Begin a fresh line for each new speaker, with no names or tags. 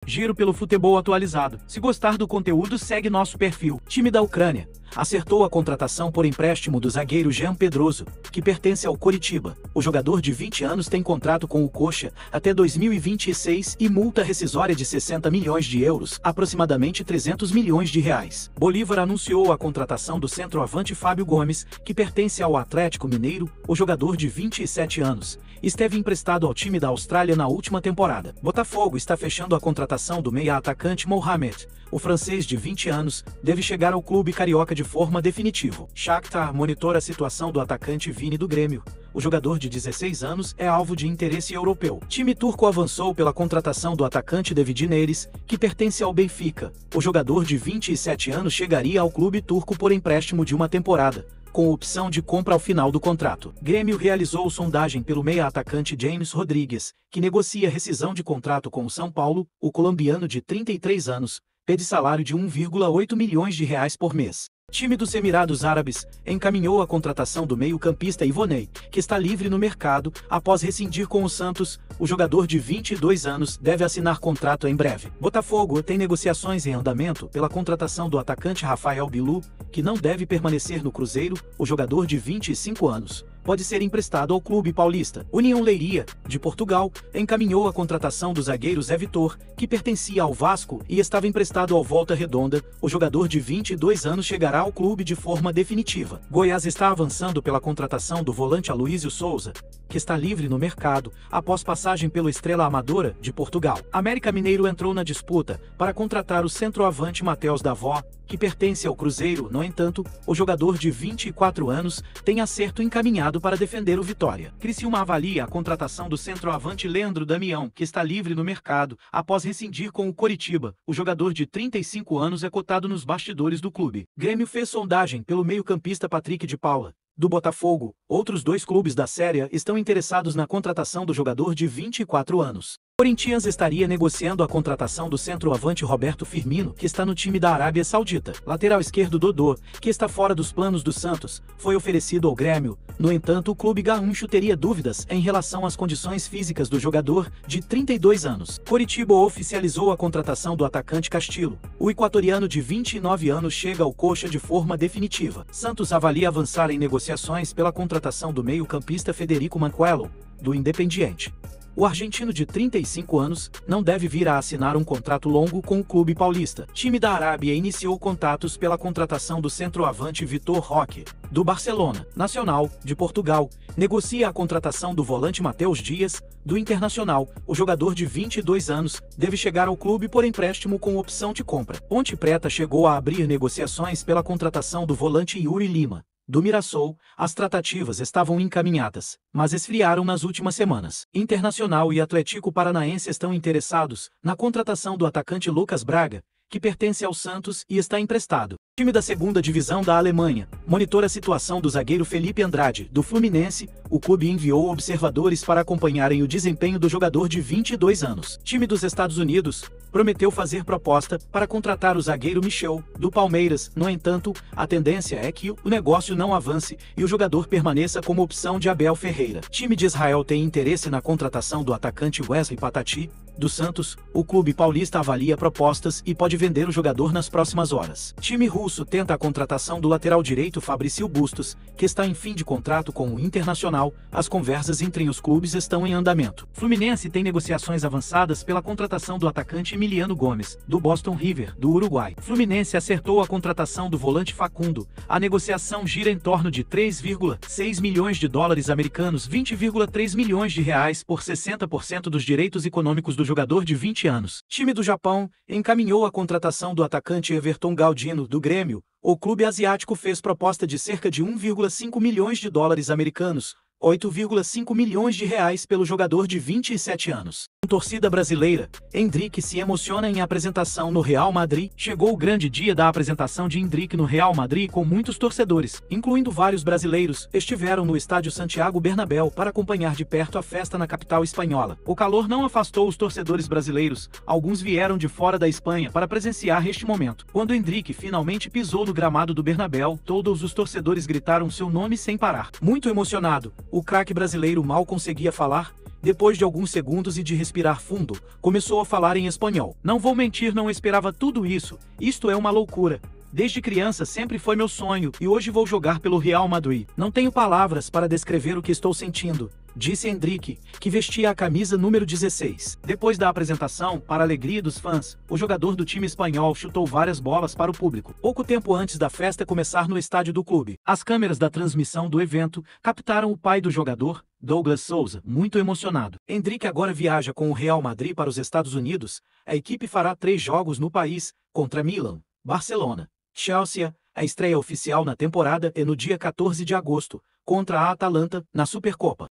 Giro pelo futebol atualizado. Se gostar do conteúdo, segue nosso perfil. Time da Ucrânia acertou a contratação por empréstimo do zagueiro Jean Pedroso, que pertence ao Coritiba. O jogador de 20 anos tem contrato com o Coxa até 2026 e multa rescisória de 60 milhões de euros, aproximadamente 300 milhões de reais. Bolívar anunciou a contratação do centroavante Fábio Gomes, que pertence ao Atlético Mineiro. O jogador de 27 anos esteve emprestado ao time da Austrália na última temporada. Botafogo está fechando a contratação do meia-atacante Mohamed. O francês de 20 anos deve chegar ao clube carioca de forma definitiva. Shakhtar monitora a situação do atacante Vini do Grêmio. O jogador de 16 anos é alvo de interesse europeu. Time turco avançou pela contratação do atacante David Neres, que pertence ao Benfica. O jogador de 27 anos chegaria ao clube turco por empréstimo de uma temporada, com opção de compra ao final do contrato. Grêmio realizou sondagem pelo meia-atacante James Rodrigues, que negocia rescisão de contrato com o São Paulo. O colombiano de 33 anos pede salário de 1,8 milhões de reais por mês. Time dos Emirados Árabes encaminhou a contratação do meio-campista Ivonei, que está livre no mercado após rescindir com o Santos. O jogador de 22 anos deve assinar contrato em breve. Botafogo tem negociações em andamento pela contratação do atacante Rafael Bilu, que não deve permanecer no Cruzeiro. O jogador de 25 anos pode ser emprestado ao clube paulista. União Leiria, de Portugal, encaminhou a contratação do zagueiro Zé Vitor, que pertencia ao Vasco e estava emprestado ao Volta Redonda. O jogador de 22 anos chegará ao clube de forma definitiva. Goiás está avançando pela contratação do volante Aloísio Souza, que está livre no mercado após passagem pelo Estrela Amadora, de Portugal. América Mineiro entrou na disputa para contratar o centroavante Matheus Davó, que pertence ao Cruzeiro. No entanto, o jogador de 24 anos tem acerto encaminhado para defender o Vitória. Criciúma avalia a contratação do centroavante Leandro Damião, que está livre no mercado após rescindir com o Coritiba. O jogador de 35 anos é cotado nos bastidores do clube. Grêmio fez sondagem pelo meio-campista Patrick de Paula, do Botafogo. Outros dois clubes da Série A estão interessados na contratação do jogador de 24 anos. Corinthians estaria negociando a contratação do centroavante Roberto Firmino, que está no time da Arábia Saudita. Lateral esquerdo Dodô, que está fora dos planos do Santos, foi oferecido ao Grêmio. No entanto, o clube gaúcho teria dúvidas em relação às condições físicas do jogador de 32 anos. Coritiba oficializou a contratação do atacante Castillo. O equatoriano de 29 anos chega ao Coxa de forma definitiva. Santos avalia avançar em negociações pela contratação do meio-campista Federico Manquello, do Independiente. O argentino de 35 anos não deve vir a assinar um contrato longo com o clube paulista. Time da Arábia iniciou contatos pela contratação do centroavante Vitor Roque, do Barcelona. Nacional, de Portugal, negocia a contratação do volante Mateus Dias, do Internacional. O jogador de 22 anos deve chegar ao clube por empréstimo com opção de compra. Ponte Preta chegou a abrir negociações pela contratação do volante Yuri Lima, do Mirassol. As tratativas estavam encaminhadas, mas esfriaram nas últimas semanas. Internacional e Atlético Paranaense estão interessados na contratação do atacante Lucas Braga, que pertence ao Santos e está emprestado. O time da segunda divisão da Alemanha monitora a situação do zagueiro Felipe Andrade, do Fluminense. O clube enviou observadores para acompanharem o desempenho do jogador de 22 anos. O time dos Estados Unidos prometeu fazer proposta para contratar o zagueiro Michel, do Palmeiras. No entanto, a tendência é que o negócio não avance e o jogador permaneça como opção de Abel Ferreira. O time de Israel tem interesse na contratação do atacante Wesley Patati, do Santos. O clube paulista avalia propostas e pode vender o jogador nas próximas horas. O time russo tenta a contratação do lateral direito Fabrício Bustos, que está em fim de contrato com o Internacional. As conversas entre os clubes estão em andamento. Fluminense tem negociações avançadas pela contratação do atacante Emiliano Gomes, do Boston River, do Uruguai. Fluminense acertou a contratação do volante Facundo. A negociação gira em torno de 3,6 milhões de dólares americanos, 20,3 milhões de reais por 60% dos direitos econômicos do jogador de 20 anos. Time do Japão encaminhou a contratação do atacante Everton Galdino, do Grêmio. O clube asiático fez proposta de cerca de 1,5 milhões de dólares americanos, 8,5 milhões de reais pelo jogador de 27 anos. Torcida brasileira, Endrick se emociona em apresentação no Real Madrid. Chegou o grande dia da apresentação de Endrick no Real Madrid, com muitos torcedores, incluindo vários brasileiros, estiveram no estádio Santiago Bernabéu para acompanhar de perto a festa na capital espanhola. O calor não afastou os torcedores brasileiros, alguns vieram de fora da Espanha para presenciar este momento. Quando Endrick finalmente pisou no gramado do Bernabéu, todos os torcedores gritaram seu nome sem parar. Muito emocionado, o craque brasileiro mal conseguia falar Depois de alguns segundos e de respirar fundo, começou a falar em espanhol. Não vou mentir, não esperava tudo isso. Isto é uma loucura. Desde criança sempre foi meu sonho e hoje vou jogar pelo Real Madrid. Não tenho palavras para descrever o que estou sentindo, disse Endrique, que vestia a camisa número 16. Depois da apresentação, para a alegria dos fãs, o jogador do time espanhol chutou várias bolas para o público. Pouco tempo antes da festa começar no estádio do clube, as câmeras da transmissão do evento captaram o pai do jogador, Douglas Souza, muito emocionado. Endrique agora viaja com o Real Madrid para os Estados Unidos. A equipe fará 3 jogos no país, contra Milan, Barcelona, Chelsea. A estreia oficial na temporada é no dia 14 de agosto, contra a Atalanta, na Supercopa.